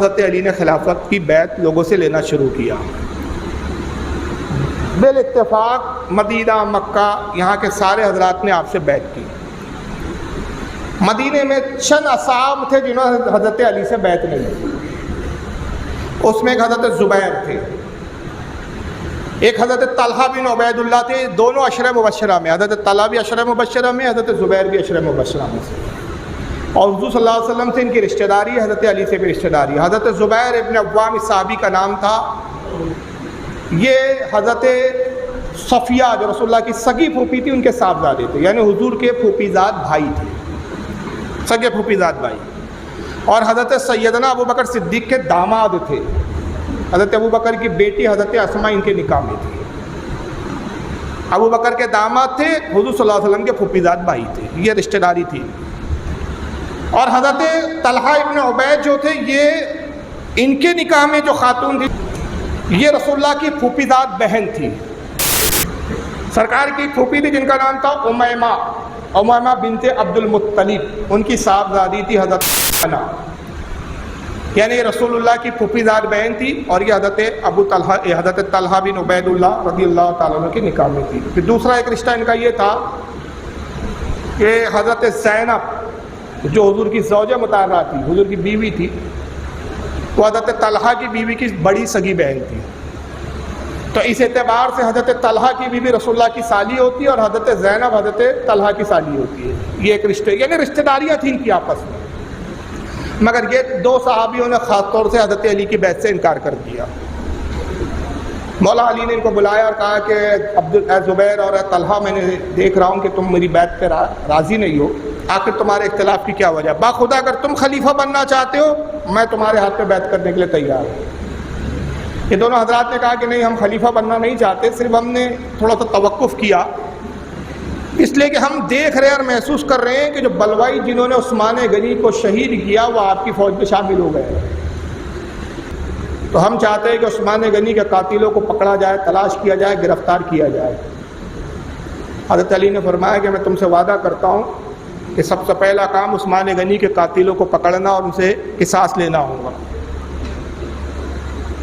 حضرت علی نے خلافت کی بیعت لوگوں سے لینا شروع کیا۔ بالاتفاق مدینہ، مکہ، یہاں کے سارے حضرات نے آپ سے بیعت کی۔ مدینے میں چند اصحاب تھے جنہوں نے حضرت علی سے بیعت نہیں کی۔ اس میں ایک حضرت زبیر تھے، ایک حضرت طلحہ بن عبید اللہ تھے، دونوں عشرہ مبشرہ میں، حضرت طلحہ بھی عشرہ مبشرہ میں، حضرت زبیر بھی عشرہ مبشرہ میں سے، اور حضور صلی اللہ علیہ وسلم سے ان کی رشتہ داری ہے، حضرت علی سے بھی رشتہ داری ہے۔ حضرت زبیر ابن عوام اس صحابی کا نام تھا، یہ حضرت صفیہ جو رسول اللہ کی سگی پھوپھی تھی ان کے صاحبزادے تھے، یعنی حضور کے پھوپھیزاد بھائی تھے، سگے پھوپھیزاد بھائی، اور حضرت سیدنا ابو بکر صدیق کے داماد تھے۔ حضرت ابو بکر کی بیٹی حضرت اسماء ان کے نکاح میں تھی۔ ابو بکر کے داماد تھے، حضور صلی اللہ علیہ وسلم کے پھوپھیزاد بھائی تھے، یہ رشتہ داری تھی۔ اور حضرت طلحہ ابن عبید جو تھے، یہ ان کے نکاح میں جو خاتون تھی یہ رسول اللہ کی پھوپھیزاد بہن تھی۔ سرکار کی پھوپھی تھی جن کا نام تھا امیمہ بنت عبد المطلب، ان کی صاحبزادی تھی حضرت انا، یعنی رسول اللہ کی پھوپھیزاد بہن تھی، اور یہ حضرت طلحہ بن عبید اللہ رضی اللہ تعالیٰ عنہ کے نکاح میں تھی۔ پھر دوسرا ایک رشتہ ان کا یہ تھا کہ حضرت زینب جو حضور کی زوجہ مطہرہ تھی، حضور کی بیوی تھی، وہ حضرت طلحہ کی بیوی کی بڑی سگی بہن تھی۔ تو اس اعتبار سے حضرت طلحہ کی بیوی رسول اللہ کی سالی ہوتی ہے، اور حضرت زینب حضرت طلحہ کی سالی ہوتی ہے۔ یہ ایک رشتے، یعنی رشتہ داریاں تھیں ان کی آپس میں، مگر یہ دو صحابیوں نے خاص طور سے حضرت علی کی بیعت سے انکار کر دیا۔ مولا علی نے ان کو بلایا اور کہا کہ اے زبیر اور اے طلحہ، میں نے دیکھ رہا ہوں کہ تم میری بیعت پہ راضی نہیں ہو، آخر تمہارے اختلاف کی کیا وجہ؟ باخدا اگر تم خلیفہ بننا چاہتے ہو میں تمہارے ہاتھ پہ بیعت کرنے کے لیے تیار ہوں۔ یہ دونوں حضرات نے کہا کہ نہیں، ہم خلیفہ بننا نہیں چاہتے، صرف ہم نے تھوڑا سا توقف کیا اس لیے کہ ہم دیکھ رہے اور محسوس کر رہے ہیں کہ جو بلوائی جنہوں نے عثمان غنی کو شہید کیا وہ آپ کی فوج میں شامل ہو گئے، تو ہم چاہتے ہیں کہ عثمان غنی کے قاتلوں کو پکڑا جائے، تلاش کیا جائے، گرفتار کیا جائے۔ حضرت علی نے فرمایا کہ میں تم سے وعدہ کرتا ہوں کہ سب سے پہلا کام عثمان غنی کے قاتلوں کو پکڑنا اور ان سے قصاص لینا ہوگا۔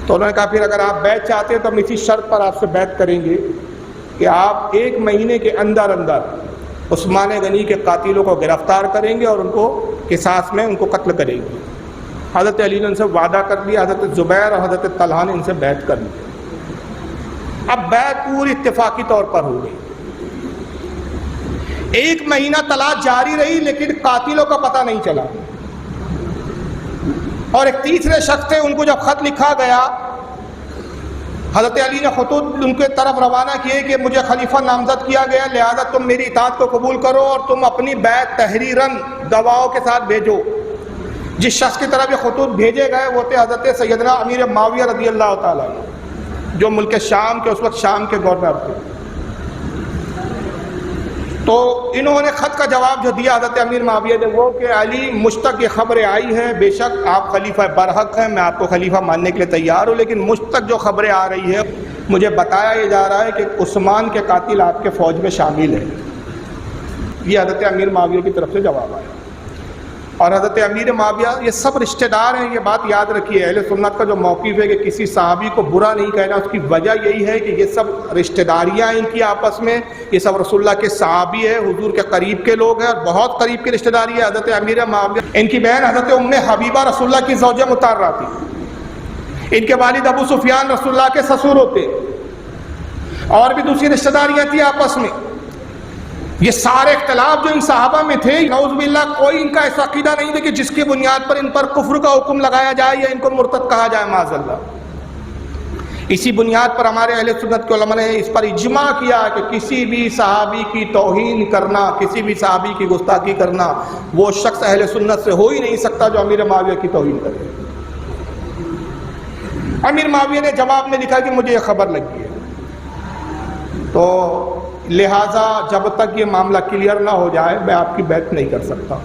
تو انہوں نے کہا پھر اگر آپ بیعت چاہتے ہیں تو ہم اسی شرط پر آپ سے بیعت کریں گے کہ آپ 1 مہینے کے اندر عثمان غنی کے قاتلوں کو گرفتار کریں گے اور ان کو قصاص میں ان کو قتل کریں گے۔ حضرت علی نے ان سے وعدہ کر لیا، حضرت زبیر اور حضرت طلحہ نے ان سے بیعت کر لی۔ اب بیعت پوری اتفاقی طور پر ہو گئی۔ 1 مہینہ تلاش جاری رہی لیکن قاتلوں کا پتہ نہیں چلا، اور ایک تیسرے شخص تھے، ان کو جب خط لکھا گیا حضرت علی نے خطوط ان کے طرف روانہ کیے کہ مجھے خلیفہ نامزد کیا گیا، لہذا تم میری اطاعت کو قبول کرو اور تم اپنی بیعت تحریراً گواہوں کے ساتھ بھیجو۔ جس شخص کی طرف یہ خطوط بھیجے گئے وہ تھے حضرت سیدنا امیر معاویہ رضی اللہ تعالیٰ جو ملک شام کے اس وقت شام کے گورنر تھے۔ تو انہوں نے خط کا جواب جو دیا حضرت امیر معاویہ نے وہ کہ علی مجھ تک یہ خبریں آئی ہیں، بے شک آپ خلیفہ برحق ہیں، میں آپ کو خلیفہ ماننے کے لیے تیار ہوں، لیکن مجھ تک جو خبریں آ رہی ہیں مجھے بتایا یہ جا رہا ہے کہ عثمان کے قاتل آپ کے فوج میں شامل ہیں۔ یہ حضرت امیر معاویہ کی طرف سے جواب آیا، اور حضرت امیر معاویہ یہ سب رشتہ دار ہیں۔ یہ بات یاد رکھیے، اہل سنت کا جو موقف ہے کہ کسی صحابی کو برا نہیں کہنا، اس کی وجہ یہی ہے کہ یہ سب رشتہ داریاں ان کی آپس میں، یہ سب رسول اللہ کے صحابی ہے، حضور کے قریب کے لوگ ہیں، اور بہت قریب کی رشتہ داری ہے۔ حضرت امیر معاویہ ان کی بہن حضرت ام حبیبہ رسول اللہ کی زوجہ مطہرہ تھی، ان کے والد ابو سفیان رسول اللہ کے سسر ہوتے، اور بھی دوسری رشتہ داریاں تھیں آپس میں۔ یہ سارے اختلاف جو ان صحابہ میں تھے، نعوذ باللہ کوئی ان کا ایسا عقیدہ نہیں تھا کہ جس کی بنیاد پر ان پر کفر کا حکم لگایا جائے یا ان کو مرتد کہا جائے، معاذ اللہ۔ اسی بنیاد پر ہمارے اہل سنت کے علماء نے اس پر اجماع کیا کہ کسی بھی صحابی کی توہین کرنا، کسی بھی صحابی کی گستاخی کرنا، وہ شخص اہل سنت سے ہو ہی نہیں سکتا جو امیر معاویہ کی توہین کرے۔ امیر معاویہ نے جواب میں لکھا کہ مجھے یہ خبر لگی ہے، تو لہٰذا جب تک یہ معاملہ کلیئر نہ ہو جائے میں آپ کی بیعت نہیں کر سکتا۔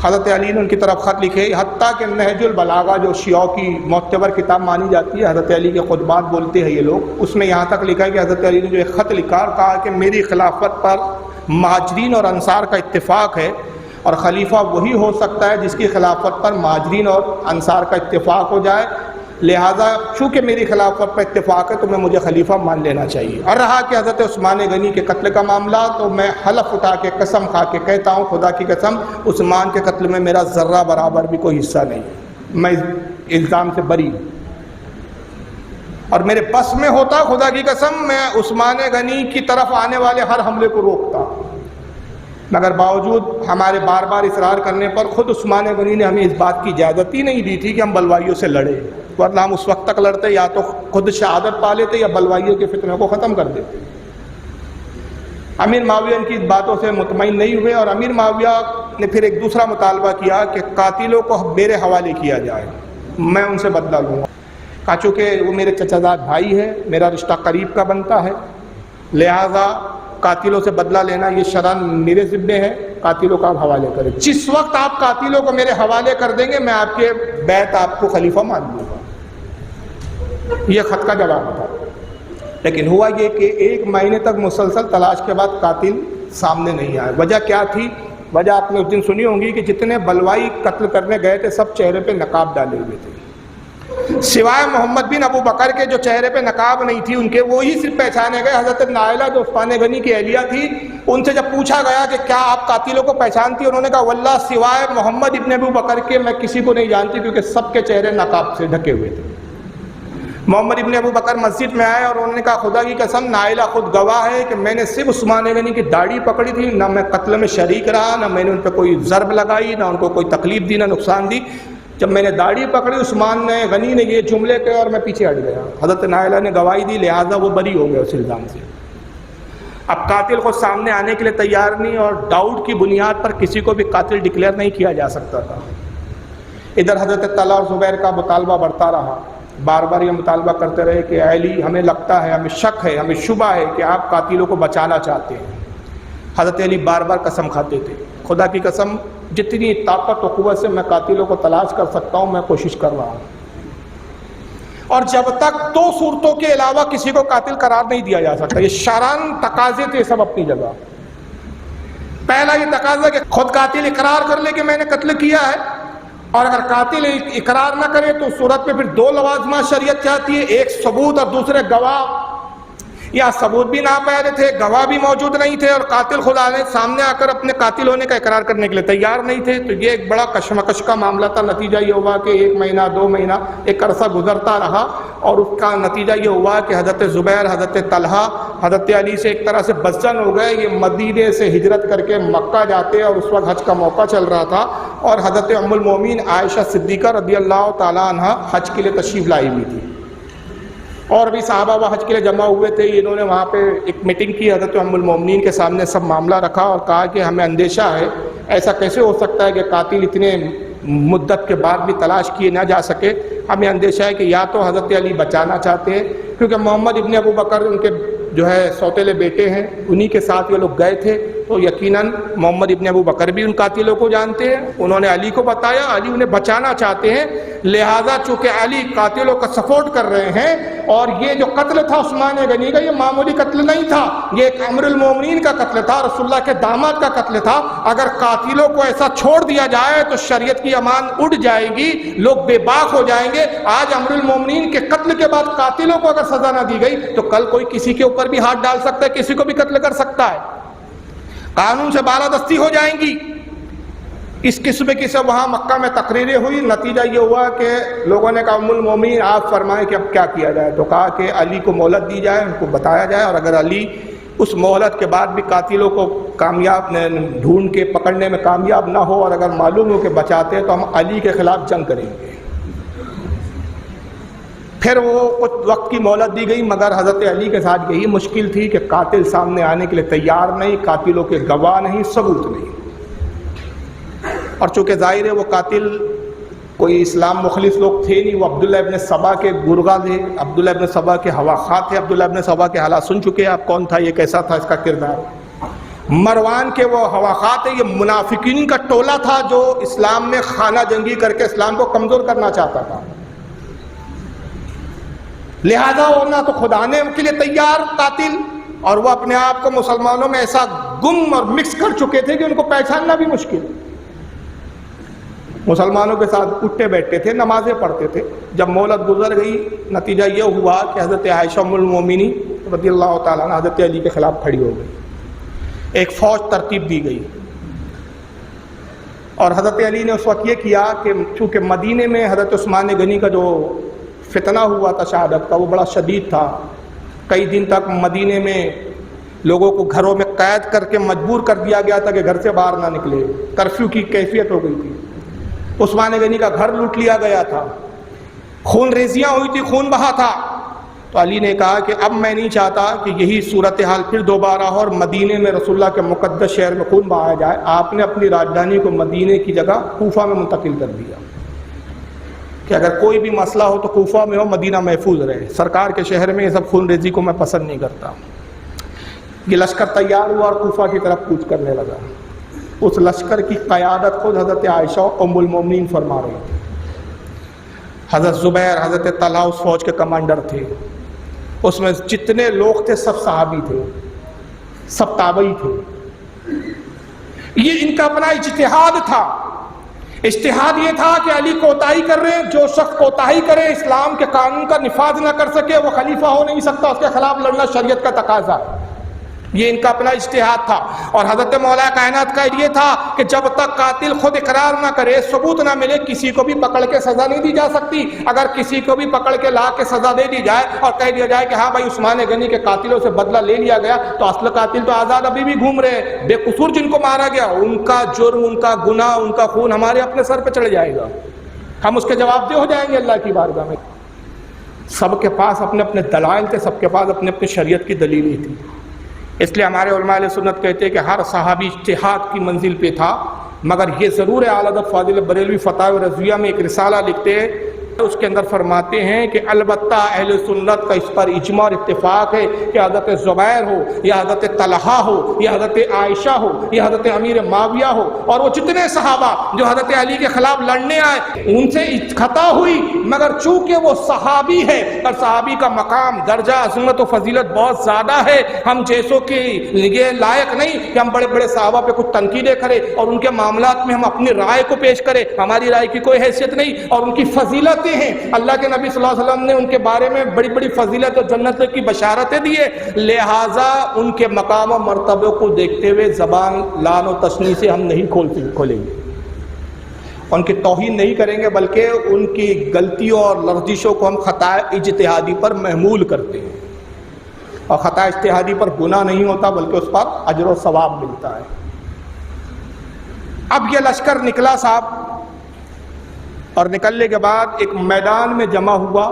حضرت علی نے ان کی طرف خط لکھے، حتیٰ کہ نہج البلاغہ جو شیعوں کی معتبر کتاب مانی جاتی ہے، حضرت علی کے خطبات بولتے ہیں یہ لوگ، اس میں یہاں تک لکھا ہے کہ حضرت علی نے جو ایک خط لکھا اور کہا کہ میری خلافت پر مہاجرین اور انصار کا اتفاق ہے، اور خلیفہ وہی ہو سکتا ہے جس کی خلافت پر مہاجرین اور انصار کا اتفاق ہو جائے، لہٰذا چونکہ میری خلافت پر اتفاق ہے تو مجھے خلیفہ مان لینا چاہیے۔ اور رہا کہ حضرت عثمان غنی کے قتل کا معاملہ، تو میں حلف اٹھا کے قسم کھا کے کہتا ہوں، خدا کی قسم عثمان کے قتل میں میرا ذرہ برابر بھی کوئی حصہ نہیں ہے، میں اس الزام سے بری ہوں، اور میرے بس میں ہوتا خدا کی قسم میں عثمان غنی کی طرف آنے والے ہر حملے کو روکتا، مگر باوجود ہمارے بار بار اصرار کرنے پر خود عثمان غنی نے ہمیں اس بات کی اجازت ہی نہیں دی تھی کہ ہم بلوائیوں سے لڑیں، ورنہ ہم اس وقت تک لڑتے یا تو خود شہادت پا لیتے یا بلوائیوں کے فتنے کو ختم کر دیتے۔ امیر معاویہ ان کی اس باتوں سے مطمئن نہیں ہوئے، اور امیر معاویہ نے پھر ایک دوسرا مطالبہ کیا کہ قاتلوں کو میرے حوالے کیا جائے، میں ان سے بدلہ لوں گا، کہا چونکہ وہ میرے چچا زاد بھائی ہے، میرا رشتہ قریب کا بنتا ہے، لہٰذا قاتلوں سے بدلہ لینا یہ شرعاً میرے ذمے ہے، قاتلوں کا آپ حوالے کریں، جس وقت آپ قاتلوں کو میرے حوالے کر دیں گے میں آپ کے بیعت آپ کو خلیفہ مان لوں گا۔ یہ خط کا جواب تھا، لیکن ہوا یہ کہ 1 مہینے تک مسلسل تلاش کے بعد قاتل سامنے نہیں آئے۔ وجہ کیا تھی؟ وجہ آپ نے اس دن سنی ہوں گی کہ جتنے بلوائی قتل کرنے گئے تھے سب چہرے پہ نقاب ڈالے ہوئے تھے، سوائے محمد بن ابو بکر کے جو چہرے پہ نقاب نہیں تھی، ان کے وہی صرف پہچانے گئے۔ حضرت نائلہ جو عثمان غنی کی اہلیہ تھی، ان سے جب پوچھا گیا کہ کیا آپ قاتلوں کو پہچانتی، انہوں نے کہا واللہ سوائے محمد ابن ابو بکر کے میں کسی کو نہیں جانتی، کیونکہ سب کے چہرے نقاب سے ڈھکے ہوئے تھے۔ محمد ابن ابو بکر مسجد میں آئے اور انہوں نے کہا خدا کی قسم نائلہ خود گواہ ہے کہ میں نے صرف عثمان غنی کی داڑھی پکڑی تھی، نہ میں قتل میں شریک رہا، نہ میں نے ان پہ کوئی ضرب لگائی، نہ ان کو کوئی تکلیف دی، نہ نقصان دی۔ جب میں نے داڑھی پکڑی عثمان غنی نے یہ جملے کہے اور میں پیچھے ہٹ گیا، حضرت نائلہ نے گواہی دی، لہٰذا وہ بری ہو گئے اس الزام سے۔ اب قاتل کو سامنے آنے کے لیے تیار نہیں، اور ڈاؤٹ کی بنیاد پر کسی کو بھی قاتل ڈکلیئر نہیں کیا جا سکتا تھا۔ ادھر حضرت طلحہ اور زبیر کا مطالبہ بڑھتا رہا، بار بار یہ مطالبہ کرتے رہے کہ علی ہمیں لگتا ہے، ہمیں شک ہے، ہمیں شبہ ہے کہ آپ قاتلوں کو بچانا چاہتے ہیں۔ حضرت علی بار بار قسم کھاتے تھے، خدا کی قسم جتنی طاقت و قوت سے میں قاتلوں کو تلاش کر سکتا ہوں میں کوشش کر رہا ہوں، اور جب تک 2 صورتوں کے علاوہ کسی کو قاتل قرار نہیں دیا جا سکتا۔ یہ شرعاً تقاضے تھے سب اپنی جگہ۔ پہلا یہ تقاضا کہ خود قاتل اقرار کر لے کہ میں نے قتل کیا ہے، اور اگر قاتل اقرار نہ کرے تو صورت میں پھر 2 لوازمات شریعت چاہتی ہے، ایک ثبوت اور دوسرے گواہ، یا ثبوت بھی ناپید تھے، گواہ بھی موجود نہیں تھے، اور قاتل خدا نے سامنے آ کر اپنے قاتل ہونے کا اقرار کرنے کے لیے تیار نہیں تھے۔ تو یہ ایک بڑا کشمکش کا معاملہ تھا۔ نتیجہ یہ ہوا کہ 1 مہینہ 2 مہینہ ایک عرصہ گزرتا رہا، اور اس کا نتیجہ یہ ہوا کہ حضرت زبیر، حضرت طلحہ حضرت علی سے ایک طرح سے بزن ہو گئے۔ یہ مدینے سے ہجرت کر کے مکہ جاتے، اور اس وقت حج کا موقع چل رہا تھا، اور حضرت ام المومنین عائشہ صدیقہ رضی اللہ تعالیٰ عنہ حج کے لیے تشریف لائی ہوئی تھی، اور بھی صحابہ وہ حج کے لیے جمع ہوئے تھے۔ انہوں نے وہاں پہ ایک میٹنگ کی، حضرت ام المومنین کے سامنے سب معاملہ رکھا اور کہا کہ ہمیں اندیشہ ہے، ایسا کیسے ہو سکتا ہے کہ قاتل اتنے مدت کے بعد بھی تلاش کیے نہ جا سکے۔ ہمیں اندیشہ ہے کہ یا تو حضرت علی بچانا چاہتے ہیں، کیونکہ محمد ابن ابو بکر ان کے جو ہے سوتیلے بیٹے ہیں، انہی کے ساتھ یہ لوگ گئے تھے، تو یقیناً محمد ابن ابو بکر بھی ان قاتلوں کو جانتے ہیں۔ انہوں نے علی کو بتایا، علی انہیں بچانا چاہتے ہیں، لہٰذا چونکہ علی قاتلوں کا سپورٹ کر رہے ہیں، اور یہ جو قتل تھا عثمان غنی کا یہ معمولی قتل نہیں تھا، یہ ایک امیر المومنین کا قتل تھا، رسول اللہ کے داماد کا قتل تھا۔ اگر قاتلوں کو ایسا چھوڑ دیا جائے تو شریعت کی امان اڑ جائے گی، لوگ بے باک ہو جائیں گے۔ آج امیر المومنین کے قتل کے بعد قاتلوں کو اگر سزا نہ دی گئی تو کل کوئی کسی کے اوپر بھی ہاتھ ڈال سکتا ہے، کسی کو بھی قتل کر سکتا ہے، قانون سے بالادستی ہو جائیں گی۔ اس قسم کی سب وہاں مکہ میں تقریریں ہوئی، نتیجہ یہ ہوا کہ لوگوں نے کہا ام المومنین آپ فرمائیں کہ اب کیا کیا جائے، تو کہا کہ علی کو مہلت دی جائے، ان کو بتایا جائے، اور اگر علی اس مہلت کے بعد بھی قاتلوں کو کامیاب ڈھونڈ کے پکڑنے میں کامیاب نہ ہو، اور اگر معلوم ہو کہ بچاتے ہیں تو ہم علی کے خلاف جنگ کریں گے۔ پھر وہ کچھ وقت کی مہلت دی گئی، مگر حضرت علی کے ساتھ یہی مشکل تھی کہ قاتل سامنے آنے کے لیے تیار نہیں، قاتلوں کے گواہ نہیں، ثبوت نہیں، اور چونکہ ظاہر ہے وہ قاتل کوئی اسلام مخلص لوگ تھے نہیں، وہ عبداللہ ابن سبا کے گرگا تھے، عبداللہ ابن سبا کے ہواخواہ تھے۔ عبداللہ ابن سبا کے حالات سن چکے ہیں آپ، کون تھا یہ، کیسا تھا اس کا کردار۔ مروان کے وہ ہواخواہ تھے، یہ منافقین کا ٹولہ تھا جو اسلام میں خانہ جنگی کر کے اسلام کو کمزور کرنا چاہتا تھا، لہذا وہ نہ تو خدا نے ان کے لیے تیار قاتل، اور وہ اپنے آپ کو مسلمانوں میں ایسا گم اور مکس کر چکے تھے کہ ان کو پہچاننا بھی مشکل۔ مسلمانوں کے ساتھ اٹھتے بیٹھتے تھے، نمازیں پڑھتے تھے۔ جب مہلت گزر گئی، نتیجہ یہ ہوا کہ حضرت عائشہ ام المومنین رضی اللہ تعالیٰ عنہ حضرت علی کے خلاف کھڑی ہو گئی۔ ایک فوج ترتیب دی گئی، اور حضرت علی نے اس وقت یہ کیا کہ چونکہ مدینے میں حضرت عثمان غنی کا جو فتنہ ہوا تھا شہادت کا وہ بڑا شدید تھا، کئی دن تک مدینے میں لوگوں کو گھروں میں قید کر کے مجبور کر دیا گیا تھا کہ گھر سے باہر نہ نکلے، کرفیو کی کیفیت ہو گئی تھی۔ عثمان غنی کا گھر لوٹ لیا گیا تھا، خون ریزیاں ہوئی تھی، خون بہا تھا۔ تو علی نے کہا کہ اب میں نہیں چاہتا کہ یہی صورتحال پھر دوبارہ ہو اور مدینے میں رسول اللہ کے مقدس شہر میں خون بہایا جائے۔ آپ نے اپنی راجدھانی کو مدینے کی جگہ کوفہ میں منتقل کر دیا کہ اگر کوئی بھی مسئلہ ہو تو کوفہ میں ہو، مدینہ محفوظ رہے۔ سرکار کے شہر میں یہ سب خون ریزی کو میں پسند نہیں کرتا۔ یہ لشکر تیار ہوا اور کوفہ کی طرف کوچ کرنے لگا۔ اس لشکر کی قیادت خود حضرت عائشہ ام المومنین فرما رہی تھی۔ حضرت زبیر، حضرت طلحہ اس فوج کے کمانڈر تھے۔ اس میں جتنے لوگ تھے سب صحابی تھے، سب تابعی تھے۔ یہ ان کا اپنا اجتہاد تھا۔ اجتہاد یہ تھا کہ علی کوتاہی کر رہے ہیں، جو شخص کوتاہی کرے، اسلام کے قانون کا نفاذ نہ کر سکے، وہ خلیفہ ہو نہیں سکتا، اس کے خلاف لڑنا شریعت کا تقاضا۔ یہ ان کا اپنا اجتہاد تھا۔ اور حضرت مولا کائنات کا یہ تھا کہ جب تک قاتل خود اقرار نہ کرے، ثبوت نہ ملے، کسی کو بھی پکڑ کے سزا نہیں دی جا سکتی۔ اگر کسی کو بھی پکڑ کے لا کے سزا دے دی جائے اور کہہ دیا جائے کہ ہاں بھائی عثمان غنی کے قاتلوں سے بدلہ لے لیا گیا، تو اصل قاتل تو آزاد ابھی بھی گھوم رہے، بے قصور جن کو مارا گیا، ان کا جرم، ان کا گناہ، ان کا خون ہمارے اپنے سر پہ چڑھ جائے گا، ہم اس کے جواب دہ ہو جائیں گے اللہ کی بارگاہ میں۔ سب کے پاس اپنے اپنے دلائل تھے، سب کے پاس اپنے اپنے شریعت کی دلیلیں تھی۔ اس لیے ہمارے علماء علیہ سنت کہتے ہیں کہ ہر صحابی اجتہاد کی منزل پہ تھا، مگر یہ ضرور ہے اعلیٰ حضرت فاضل بریلوی فتاوی رضویہ میں ایک رسالہ لکھتے ہیں، اس کے اندر فرماتے ہیں کہ البتہ اہل سنت کا اس پر اجماع اور اتفاق ہے کہ حضرت زبیر ہو یا حضرت طلحہ ہو یا حضرت عائشہ ہو یا حضرت امیر معاویہ ہو اور وہ جتنے صحابہ جو حضرت علی کے خلاف لڑنے آئے، ان سے خطا ہوئی، مگر چونکہ وہ صحابی ہے اور صحابی کا مقام، درجہ، عظمت و فضیلت بہت زیادہ ہے، ہم جیسوں کے یہ لائق نہیں کہ ہم بڑے بڑے صحابہ پہ کچھ تنقیدیں کریں اور ان کے معاملات میں ہم اپنی رائے کو پیش کریں، ہماری رائے کی کوئی حیثیت نہیں۔ اور ان کی فضیلت ہیں، اللہ کے نبی صلی اللہ علیہ وسلم نے ان کے بارے میں بڑی بڑی فضیلت اور جنت کی بشارتیں دی ہے، لہٰذا ان کے مقام و مرتبے کو دیکھتے ہوئے زبان لعن و تشنیع سے ہم نہیں کھولیں گے، ان کی توہین نہیں کریں گے، بلکہ ان کی غلطیوں اور لرزشوں کو ہم خطا اجتہادی پر محمول کرتے ہیں، اور خطا اجتہادی پر گناہ نہیں ہوتا بلکہ اس پر اجر و ثواب ملتا ہے۔ اب یہ لشکر نکلا صاحب، اور نکلنے کے بعد ایک میدان میں جمع ہوا۔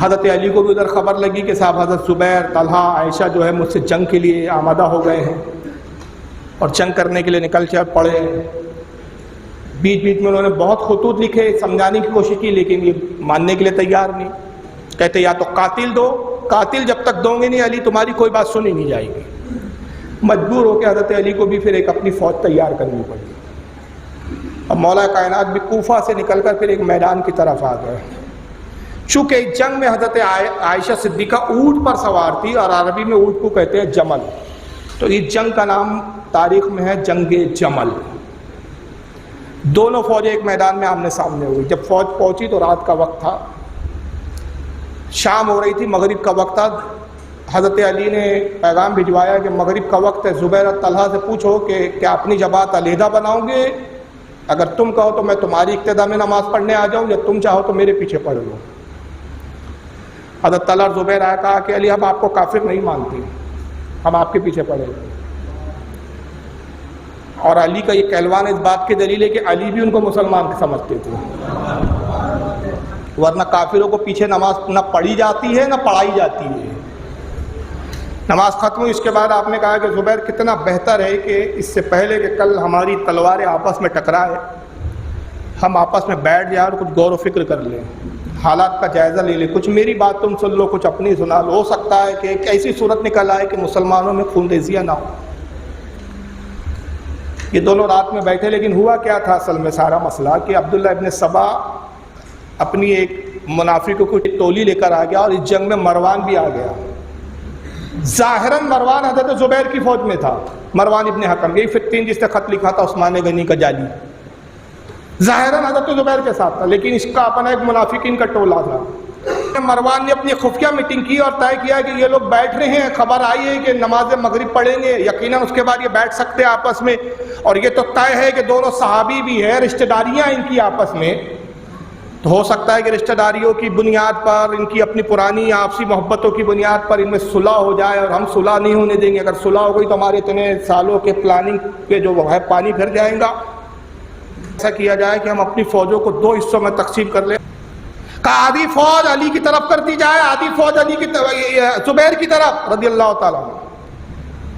حضرت علی کو بھی ادھر خبر لگی کہ صاحب حضرت زبیر، طلحہ، عائشہ جو ہے مجھ سے جنگ کے لیے آمادہ ہو گئے ہیں اور جنگ کرنے کے لیے نکل کے پڑے۔ بیچ بیچ میں انہوں نے بہت خطوط لکھے، سمجھانے کی کوشش کی، لیکن یہ ماننے کے لیے تیار نہیں۔ کہتے یا تو قاتل دو، قاتل جب تک دو گے نہیں علی تمہاری کوئی بات سنی نہیں جائے گی۔ مجبور ہو کے حضرت علی کو بھی پھر ایک اپنی فوج تیار کرنی پڑی، اور مولا کائنات بھی کوفہ سے نکل کر پھر ایک میدان کی طرف آ گئے۔ چونکہ اس جنگ میں حضرت عائشہ صدیقہ اونٹ پر سوار تھی، اور عربی میں اونٹ کو کہتے ہیں جمل، تو اس جنگ کا نام تاریخ میں ہے جنگ جمل۔ دونوں فوجیں ایک میدان میں آمنے سامنے ہوئی۔ جب فوج پہنچی تو رات کا وقت تھا، شام ہو رہی تھی، مغرب کا وقت تھا۔ حضرت علی نے پیغام بھجوایا کہ مغرب کا وقت ہے، زبیر اور طلحہ سے پوچھو کہ کیا اپنی جماعت علیحدہ بناؤ گے؟ اگر تم کہو تو میں تمہاری اقتداء میں نماز پڑھنے آ جاؤں، یا تم چاہو تو میرے پیچھے پڑھ لو۔ حضرت طلحہ اور زبیر آیا، کہا کہ علی ہم آپ کو کافر نہیں مانتے، ہم آپ کے پیچھے پڑھیں گے۔ اور علی کا یہ کہلوان اس بات کی دلیل ہے کہ علی بھی ان کو مسلمان سمجھتے تھے، ورنہ کافروں کو پیچھے نماز نہ پڑھی جاتی ہے نہ پڑھائی جاتی ہے۔ نماز ختم ہوئی، اس کے بعد آپ نے کہا کہ زبیر کتنا بہتر ہے کہ اس سے پہلے کہ کل ہماری تلواریں آپس میں ٹکرائے، ہم آپس میں بیٹھ جائیں اور کچھ غور و فکر کر لیں، حالات کا جائزہ لے لیں، کچھ میری بات تم سن لو، کچھ اپنی سنا لو، ہو سکتا ہے کہ ایک ایسی صورت نکل آئے کہ مسلمانوں میں خون ریزیاں نہ ہو۔ یہ دونوں رات میں بیٹھے، لیکن ہوا کیا تھا اصل میں سارا مسئلہ کہ عبداللہ ابن سبا اپنی ایک منافقوں کو ٹولی لے کر آ گیا، اور اس جنگ میں مروان بھی آ گیا۔ ظاہراً مروان حضرت زبیر کی فوج میں تھا، مروان ابن حکم، یہی فتین جس نے خط لکھا تھا عثمان غنی کا جعلی۔ ظاہراً حضرت زبیر کے ساتھ تھا، لیکن اس کا اپنا ایک منافقین کا ٹولہ تھا۔ مروان نے اپنی خفیہ میٹنگ کی اور طے کیا کہ یہ لوگ بیٹھ رہے ہیں، خبر آئی ہے کہ نماز مغرب پڑھیں گے، یقیناً اس کے بعد یہ بیٹھ سکتے ہیں آپس میں، اور یہ تو طے ہے کہ دونوں صحابی بھی ہیں، رشتہ داریاں ان کی آپس میں، تو ہو سکتا ہے کہ رشتہ داریوں کی بنیاد پر، ان کی اپنی پرانی آپسی محبتوں کی بنیاد پر ان میں صلح ہو جائے، اور ہم صلح نہیں ہونے دیں گے۔ اگر صلح ہو گئی تو ہمارے اتنے سالوں کے پلاننگ کے جو ہے پانی پھر جائیں گا۔ ایسا کیا جائے کہ ہم اپنی فوجوں کو 2 حصوں میں تقسیم کر لیں، کہ آدھی فوج علی کی طرف کر دی جائے، آدھی فوج علی کی زبیر کی طرف رضی اللہ تعالیٰ عنہ،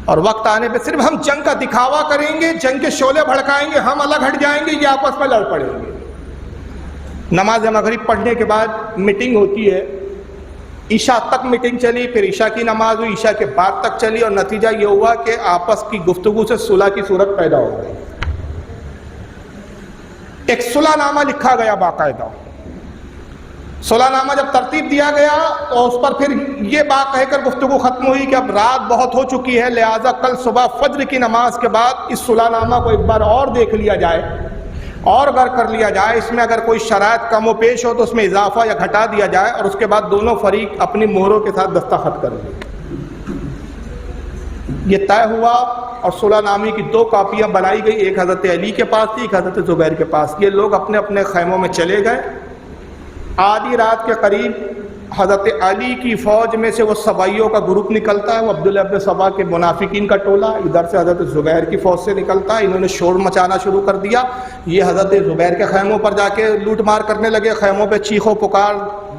اور وقت آنے پہ صرف ہم جنگ کا دکھاوا کریں گے، جنگ کے شعلے بھڑکائیں گے، ہم الگ ہٹ جائیں گے، یہ آپس میں لڑ پڑیں گے۔ نماز مغرب پڑھنے کے بعد میٹنگ ہوتی ہے، عشاء تک میٹنگ چلی، پھر عشاء کی نماز ہوئی، عشاء کے بعد تک چلی، اور نتیجہ یہ ہوا کہ آپس کی گفتگو سے صلح کی صورت پیدا ہو گئی۔ ایک صلح نامہ لکھا گیا باقاعدہ۔ صلح نامہ جب ترتیب دیا گیا تو اس پر پھر یہ بات کہہ کر گفتگو ختم ہوئی کہ اب رات بہت ہو چکی ہے، لہٰذا کل صبح فجر کی نماز کے بعد اس صلح نامہ کو ایک بار اور دیکھ لیا جائے اور غور کر لیا جائے، اس میں اگر کوئی شرائط کم و پیش ہو تو اس میں اضافہ یا گھٹا دیا جائے، اور اس کے بعد دونوں فریق اپنی مہروں کے ساتھ دستخط کر لیں۔ یہ طے ہوا اور صلح نامے کی 2 کاپیاں بنائی گئی، ایک حضرت علی کے پاس تھی، ایک حضرت زبیر کے پاس۔ یہ لوگ اپنے اپنے خیموں میں چلے گئے۔ آدھی رات کے قریب حضرت علی کی فوج میں سے وہ سبائیوں کا گروپ نکلتا ہے، وہ عبداللہ ابن سبا کے منافقین کا ٹولہ، ادھر سے حضرت زبیر کی فوج سے نکلتا ہے۔ انہوں نے شور مچانا شروع کر دیا، یہ حضرت زبیر کے خیموں پر جا کے لوٹ مار کرنے لگے، خیموں پہ چیخ و پکار،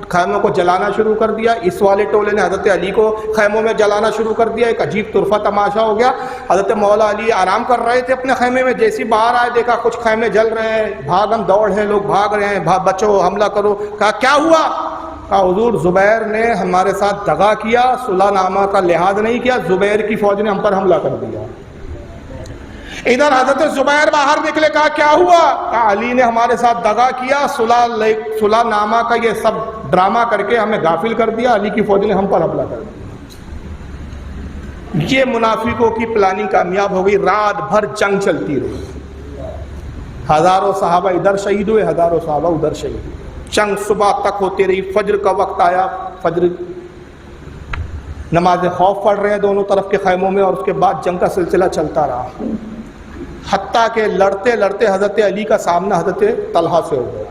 خیموں کو جلانا شروع کر دیا۔ اس والے ٹولے نے حضرت علی کو خیموں میں جلانا شروع کر دیا، ایک عجیب طرفہ تماشا ہو گیا۔ حضرت مولا علی آرام کر رہے تھے اپنے خیمے میں، جیسی باہر آئے دیکھا کچھ خیمے جل رہے ہیں، بھاگم دوڑ ہے، لوگ بھاگ رہے ہیں، بچو حملہ کرو۔ کہا کیا ہوا؟ کہا حضور زبیر نے ہمارے ساتھ دغا کیا، صلح نامہ کا لحاظ نہیں کیا، زبیر کی فوج نے ہم پر حملہ کر دیا۔ ادھر حضرت زبیر باہر نکلے، کہا کیا ہوا؟ کہا علی نے ہمارے ساتھ دغا کیا، صلح نامہ کا یہ سب ڈرامہ کر کے ہمیں غافل کر دیا، علی کی فوج نے ہم پر حملہ کر دیا۔ یہ منافقوں کی پلاننگ کامیاب ہو گئی، رات بھر جنگ چلتی رہی، ہزاروں صحابہ ادھر شہید ہوئے، ہزاروں صحابہ ادھر شہید ہوئے، جنگ صبح تک ہوتی رہی۔ فجر کا وقت آیا، فجر نماز خوف پڑھ رہے ہیں دونوں طرف کے خیموں میں، اور اس کے بعد جنگ کا سلسلہ چلتا رہا، حتیٰ کہ لڑتے لڑتے حضرت علی کا سامنا حضرت طلحہ سے ہو گیا۔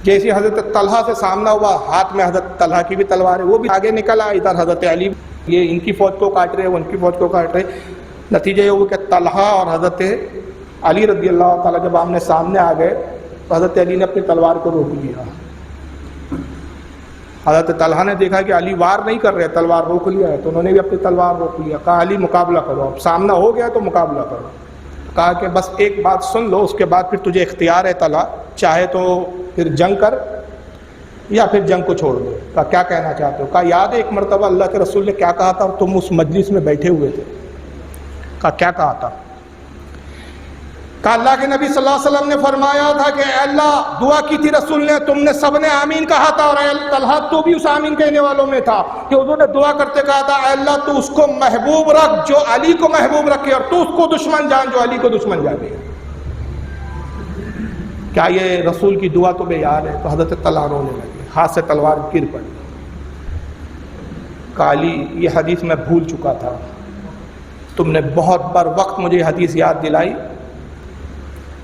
جیسے حضرت طلحہ سے سامنا ہوا، ہاتھ میں حضرت طلحہ کی بھی تلوار ہے، وہ بھی آگے نکل آئے، ادھر حضرت علی، یہ ان کی فوج کو کاٹ رہے، وہ ان کی فوج کو کاٹ رہے۔ نتیجہ یہ ہوا کہ طلحہ اور حضرت علی رضی اللہ تعالیٰ جب آمنے سامنے آ گئے تو حضرت علی نے اپنی تلوار کو روک لیا۔ حضرت طلحہ نے دیکھا کہ علی وار نہیں کر رہے، تلوار روک لیا ہے، تو انہوں نے بھی اپنی تلوار روک لیا۔ کہا علی مقابلہ کرو، اب سامنا ہو گیا تو مقابلہ کرو۔ کہا کہ بس ایک بات سن لو، اس کے بعد پھر تجھے اختیار ہے طلحہ، چاہے تو پھر جنگ کر یا پھر جنگ کو چھوڑ دو۔ کہا کیا کہنا چاہتے ہو؟ کہا یاد ہے ایک مرتبہ اللہ کے رسول نے کیا کہا تھا اور تم اس مجلس میں بیٹھے ہوئے تھے؟ کہا کیا کہا تھا؟ کہا اللہ کے نبی صلی اللہ علیہ وسلم نے فرمایا تھا کہ اے اللہ، دعا کی تھی رسول نے، تم نے سب نے آمین کہا تھا، اور اے طلحہ تو بھی اس آمین کہنے والوں میں تھا، کہ حضور نے دعا کرتے کہا تھا اے اللہ تو اس کو محبوب رکھ جو علی کو محبوب رکھے، اور تو اس کو دشمن جان جو علی کو دشمن جانے۔ کیا یہ رسول کی دعا تمہیں یاد ہے؟ تو حضرت طلحہ رونے لگے، ہاتھ سے تلوار گر پڑی۔ کہا علی یہ حدیث میں بھول چکا تھا، تم نے بہت بر وقت مجھے یہ حدیث یاد دلائی،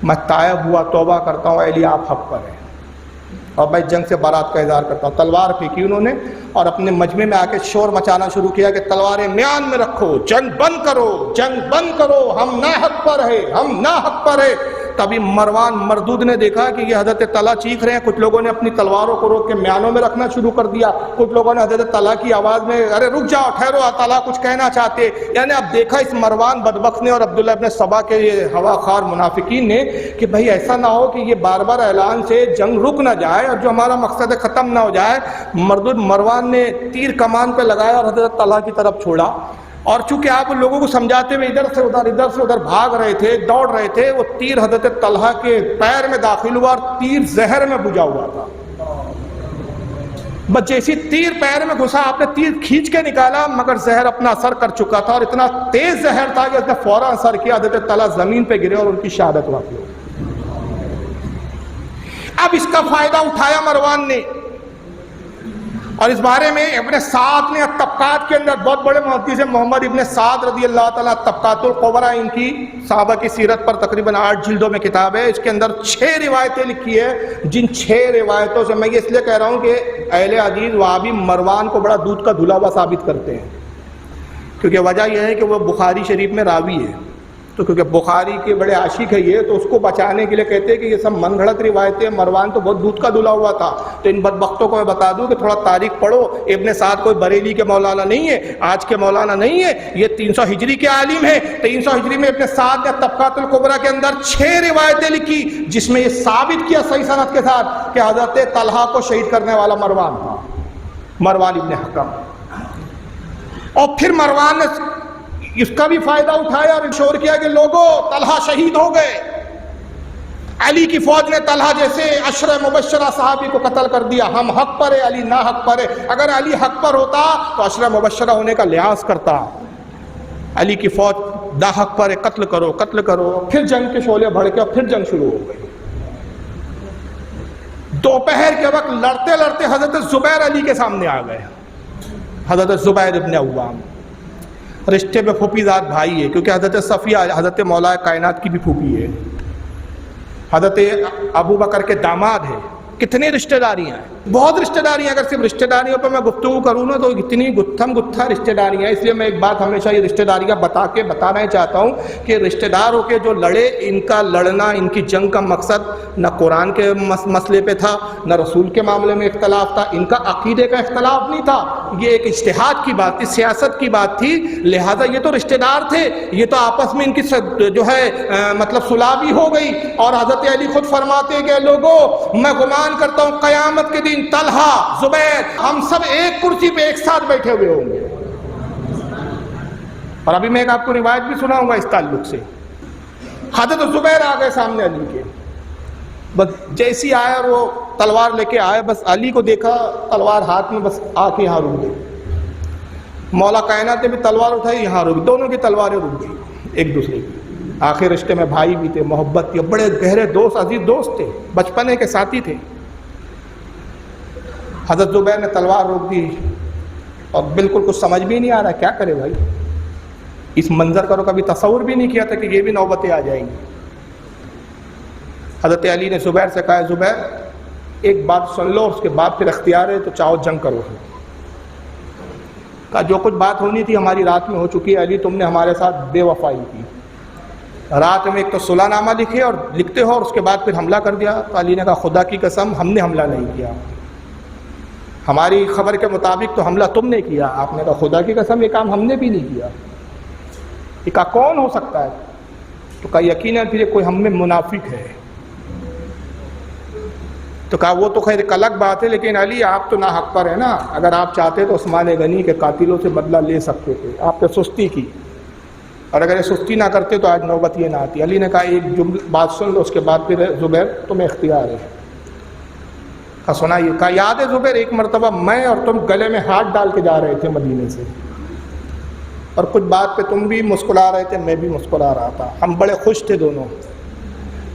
میں تائب ہوا، توبہ کرتا ہوں، اے علی آپ حق پر ہیں، اور میں جنگ سے برات کا اظہار کرتا ہوں۔ تلوار پھینکی انہوں نے اور اپنے مجمع میں آ کے شور مچانا شروع کیا کہ تلواریں میان میں رکھو، جنگ بند کرو، جنگ بند کرو، ہم ناحق پر ہے، ہم ناحق پر ہے۔ تبھی مروان مردود نے دیکھا کہ یہ حضرت طلحہ چیخ رہے ہیں، کچھ لوگوں نے اپنی تلواروں کو روک کے میانوں میں رکھنا شروع کر دیا، کچھ لوگوں نے حضرت طلحہ کی آواز میں ارے رک جاؤ، ٹھہرو، طلحہ کچھ کہنا چاہتے، یعنی اب دیکھا اس مروان بدبخت نے اور عبداللہ ابن سبا کے یہ ہوا خار منافقین نے کہ بھائی ایسا نہ ہو کہ یہ بار بار اعلان سے جنگ رک نہ جائے اور جو ہمارا مقصد ہے ختم نہ ہو جائے۔ مردود مروان نے تیر کمان پہ لگایا اور حضرت طلحہ کی طرف چھوڑا، اور چونکہ آپ ان لوگوں کو سمجھاتے ہوئے ادھر سے ادھر بھاگ رہے تھے، دوڑ رہے تھے، وہ تیر حضرت طلحہ کے پیر میں داخل ہوا اور تیر زہر میں بجھا ہوا تھا۔ بس جیسی تیر پیر میں گھسا، آپ نے تیر کھینچ کے نکالا مگر زہر اپنا اثر کر چکا تھا، اور اتنا تیز زہر تھا کہ اس نے فوراً اثر کیا، حضرت طلحہ زمین پہ گرے اور ان کی شہادت واقع ہو۔ اب اس کا فائدہ اٹھایا مروان نے، اور اس بارے میں ابن سعد نے طبقات کے اندر، بہت بڑے محدث ہیں محمد ابن سعد رضی اللہ تعالیٰ، طبقات الکبریٰ ان کی صحابہ کی سیرت پر تقریباً 8 جلدوں میں کتاب ہے، اس کے اندر 6 روایتیں لکھی ہے، جن 6 روایتوں سے میں یہ اس لیے کہہ رہا ہوں کہ اہل حدیث وہابی مروان کو بڑا دودھ کا دھلا ہوا ثابت کرتے ہیں، کیونکہ وجہ یہ ہے کہ وہ بخاری شریف میں راوی ہے، تو کیونکہ بخاری کے بڑے عاشق ہے یہ، تو اس کو بچانے کے لیے کہتے ہیں کہ یہ سب من گھڑت روایتیں، مروان تو بہت دودھ کا دھلا ہوا تھا۔ تو ان بدبختوں کو میں بتا دوں کہ تھوڑا تاریخ پڑھو، ابن سعد کوئی بریلی کے مولانا نہیں ہے، آج کے مولانا نہیں ہے، یہ 300 ہجری کے عالم ہے۔ 300 ہجری میں ابن سعد نے طبقات الکبریٰ کے اندر 6 روایتیں لکھی، جس میں یہ ثابت کیا صحیح سند کے ساتھ کہ حضرت طلحہ کو شہید کرنے والا مروان تھا، مروان ابن حکم۔ اور پھر مروان نے اس کا بھی فائدہ اٹھایا اور شور کیا کہ لوگوں طلحہ شہید ہو گئے، علی کی فوج نے طلحہ جیسے عشرہ مبشرہ صحابی کو قتل کر دیا، ہم حق پر ہے، علی نہ حق پر ہے، اگر علی حق پر ہوتا تو عشرہ مبشرہ ہونے کا لحاظ کرتا، علی کی فوج دا حق پر ہے، قتل کرو قتل کرو۔ پھر جنگ کے شعلے بڑھ کے اور پھر جنگ شروع ہو گئی۔ دوپہر کے وقت لڑتے لڑتے حضرت زبیر علی کے سامنے آ گئے، حضرت زبیر ابن عوام، رشتے میں پھوپھی زاد بھائی ہے، کیونکہ حضرت صفیہ حضرت مولا کائنات کی بھی پھوپھی ہے، حضرت ابو بکر کے داماد ہے۔ کتنی رشتہ داریاں ہیں، بہت رشتہ داریاں، اگر صرف رشتہ داریوں پہ میں گفتگو کروں نا تو اتنی گتھم گتھا رشتہ داریاں، اس لیے میں ایک بات ہمیشہ یہ رشتہ داریاں بتانا ہی چاہتا ہوں کہ رشتہ دار ہو کے جو لڑے، ان کا لڑنا، ان کی جنگ کا مقصد نہ قرآن کے مسئلے پہ تھا، نہ رسول کے معاملے میں اختلاف تھا، ان کا عقیدے کا اختلاف نہیں تھا، یہ ایک اجتہاد کی بات تھی، سیاست کی بات تھی، لہٰذا یہ تو رشتہ دار تھے، یہ تو آپس میں ان کی جو ہے مطلب صلح بھی ہو گئی۔ اور حضرت علی خود فرماتے ہیں کہ لوگوں میں گمان کرتا ہوں قیامت کے دن طلحہ، زبیر، ہم سب ایک کرسی پہ ایک ساتھ بیٹھے ہوئے ہوں گے۔ اور ابھی میں ایک آپ کو روایت بھی سناؤں گا اس تعلق سے۔ حضرت زبیر آ گئے سامنے علی کے، بس جیسی آئے اور وہ تلوار لے کے آئے، بس علی کو دیکھا تلوار ہاتھ میں، بس آ کے یہاں رک گئے۔ مولا کائنات نے بھی تلوار اٹھائی، یہاں رک، دونوں کی تلواریں رک گئی ایک دوسرے کی۔ آخر رشتے میں بھائی بھی تھے، محبت تھی، بڑے گہرے دوست، عزیز دوست تھے، بچپنے کے ساتھی تھے۔ حضرت زبیر نے تلوار روک دی اور بالکل کچھ سمجھ بھی نہیں آ رہا کیا کرے بھائی، اس منظر کا کبھی تصور بھی نہیں کیا تھا کہ یہ بھی نوبتیں آ جائیں گی۔ حضرت علی نے زبیر سے کہا زبیر ایک بات سن لو، اس کے بعد پھر اختیار ہے تو چاہو جنگ کرو۔ کہا جو کچھ بات ہونی تھی ہماری رات میں ہو چکی ہے علی، تم نے ہمارے ساتھ بے وفائی کی، رات میں ایک تو صلح نامہ لکھے اور لکھتے ہو اور اس کے بعد پھر حملہ کر دیا۔ تو علی نے کہا خدا کی قسم ہم نے حملہ نہیں کیا، ہماری خبر کے مطابق تو حملہ تم نے کیا۔ آپ نے کہا خدا کی قسم یہ کام ہم نے بھی نہیں کیا۔ یہ کہا کون ہو سکتا ہے؟ تو کہا یقیناً پھر کوئی ہم میں منافق ہے۔ تو کہا وہ تو خیر ایک الگ بات ہے، لیکن علی آپ تو ناحق پر ہے نا، اگر آپ چاہتے تو عثمان غنی کے قاتلوں سے بدلہ لے سکتے تھے، آپ نے سستی کی، اور اگر یہ سستی نہ کرتے تو آج نوبت یہ نہ آتی۔ علی نے کہا ایک بات سن لو، اس کے بعد پھر زبیر تمہیں اختیار ہے۔ کہا سنائیے۔ کہا یاد ہے زبیر ایک مرتبہ میں اور تم گلے میں ہاتھ ڈال کے جا رہے تھے مدینے سے، اور کچھ بات پہ تم بھی مسکرا رہے تھے، میں بھی مسکرا رہا تھا، ہم بڑے خوش تھے دونوں،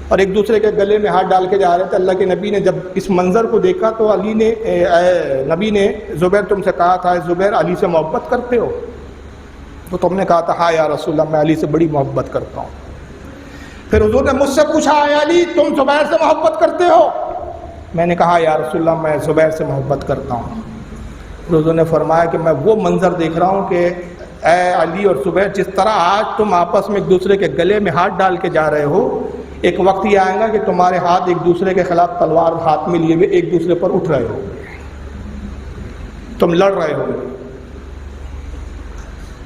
اور ایک دوسرے کے گلے میں ہاتھ ڈال کے جا رہے تھے۔ اللہ کے نبی نے جب اس منظر کو دیکھا تو نبی نے زبیر تم سے کہا تھا زبیر علی سے محبت کرتے ہو؟ تو تم نے کہا تھا ہاں یا رسول اللہ میں علی سے بڑی محبت کرتا ہوں۔ پھر حضور نے مجھ سے پوچھا اے علی تم زبیر سے محبت کرتے ہو؟ میں نے کہا یا رسول اللہ میں زبیر سے محبت کرتا ہوں۔ حضور نے فرمایا کہ میں وہ منظر دیکھ رہا ہوں کہ اے علی اور زبیر جس طرح آج تم آپس میں ایک دوسرے کے گلے میں ہاتھ ڈال کے جا رہے ہو، ایک وقت یہ آئے گا کہ تمہارے ہاتھ ایک دوسرے کے خلاف تلوار ہاتھ میں لیے ہوئے ایک دوسرے پر اٹھ رہے ہو، تم لڑ رہے ہو۔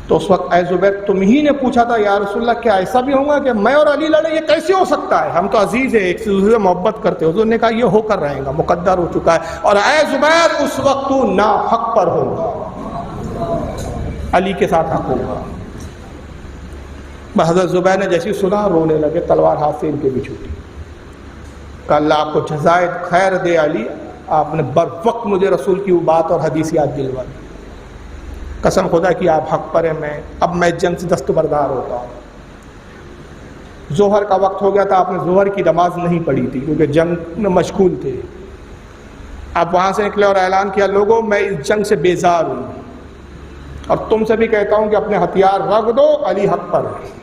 تو اس وقت اے زبیر تم ہی نے پوچھا تھا یا رسول اللہ کیا ایسا بھی ہوگا کہ میں اور علی لڑیں؟ یہ کیسے ہو سکتا ہے، ہم تو عزیز ہیں، ایک دوسرے سے محبت کرتے ہیں۔ حضور نے کہا یہ ہو کر رہے گا، مقدر ہو چکا ہے، اور اے زبیر اس وقت تو ناحق پر ہوگا، علی کے ساتھ حق ہوگا۔ حضرت زبیر نے جیسی سنا رونے لگے، تلوار ہاتھ سے ان کے بھی چھوٹی۔ کہ اللہ آپ کو جزائے خیر دے علی، آپ نے بر وقت مجھے رسول کی وہ بات اور حدیث یاد دلوا دی. قسم خدا کی آپ حق پر ہیں. اب میں جنگ سے دستبردار ہوتا ہوں. ظہر کا وقت ہو گیا تھا, آپ نے ظہر کی نماز نہیں پڑھی تھی کیونکہ جنگ میں مشغول تھے. آپ وہاں سے نکلے اور اعلان کیا, لوگوں میں اس جنگ سے بیزار ہوں اور تم سے بھی کہتا ہوں کہ اپنے ہتھیار رکھ دو, علی حق پر ہے.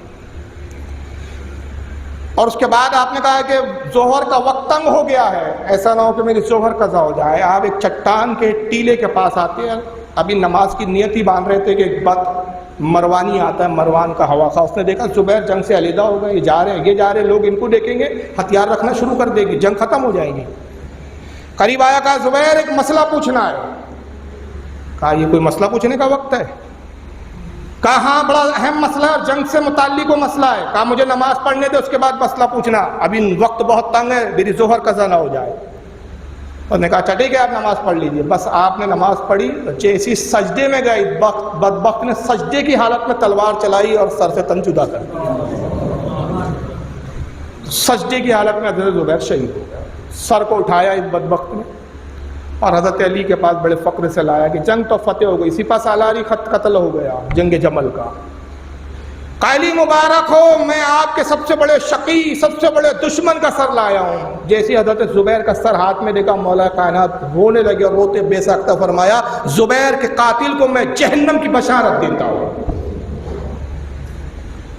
اور اس کے بعد آپ نے کہا کہ ظہر کا وقت تنگ ہو گیا ہے, ایسا نہ ہو کہ میری ظہر قضا ہو جائے. آپ ایک چٹان کے ٹیلے کے پاس آتے ہیں, ابھی نماز کی نیت ہی باندھ رہے تھے کہ ایک بات مروانی آتا ہے, مروان کا ہوا خواہ, اس نے دیکھا زبیر جنگ سے علیحدہ ہو گئے, یہ جا رہے ہیں, لوگ ان کو دیکھیں گے ہتھیار رکھنا شروع کر دے گی, جنگ ختم ہو جائے گی. قریب آیا, کہا زبیر ایک مسئلہ پوچھنا ہے. کہا یہ کوئی مسئلہ پوچھنے کا وقت ہے؟ کہا ہاں بڑا اہم مسئلہ ہے, جنگ سے متعلق وہ مسئلہ ہے. کہا مجھے نماز پڑھنے دے, اس کے بعد مسئلہ پوچھنا, ابھی وقت بہت تنگ ہے, میری ظہر قضا نہ ہو جائے. اور نے کہا اچھا ٹھیک ہے آپ نماز پڑھ لیجئے. بس آپ نے نماز پڑھی, جیسی سجدے میں گئے بدبخت نے سجدے کی حالت میں تلوار چلائی اور سر سے تن جدا کر دیا. سجدے کی حالت میں حضرت زبیر شہید ہو گیا. سر کو اٹھایا اس بدبخت نے اور حضرت علی کے پاس بڑے فخر سے لایا کہ جنگ تو فتح ہو گئی, سپہ سالاری قتل ہو گیا جنگ جمل کا. قائلی مبارک ہو, میں آپ کے سب سے بڑے شقی, سب سے بڑے دشمن کا سر لایا ہوں. جیسی حضرت زبیر کا سر ہاتھ میں دیکھا, مولا کائنات رونے لگے اور روتے بے ساختہ فرمایا, زبیر کے قاتل کو میں جہنم کی بشارت دیتا ہوں.